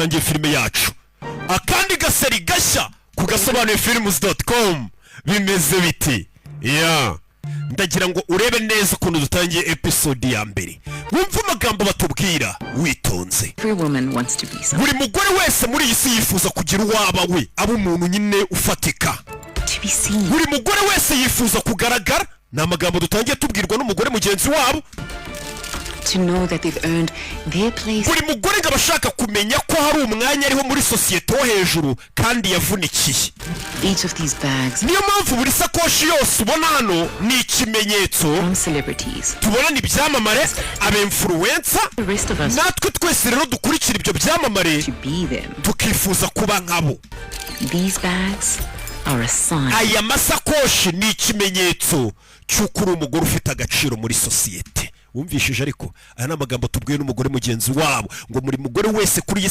dutangiye filime yacu. Akandi gaseri gashya ku gasobanuye films.com bimeze biti. Ndagira ngo urebe neza ukuntu dutangiye episode ya mbere. Wumva amagambo batubwira witonze. Buri mugore wese muri iyi si yifuza kugira uwaba we, aba umuntu nyine ufatika. Buri mugore wese yifuza kugaragara. Ni amagambo dutangiye tubwirwa n'umugore mugenzi wabo. To know that they've earned their place. Buri mugore ngabashaka kumenya ko hari umwanya ariho muri societe wo hejuru kandi yavunikiye. Each of these bags. Niyo mpamvu buri sakoshi yose ubona hano ni ikimenyetso. From celebrities. Tubona ni byamamare, aba influencer. Natwe twese rero dukurikira ibyo byamamare. To be them. Tukifuza kuba nkabo. These bags are a sign. Aya masakoshi ni ikimenyetso cy'ukuri umugore ufite agaciro muri societe. Wumvishije ariko aya namagambo tubwiye n'umugore mugenzi wabo ngo muri mugore wese kuri iyi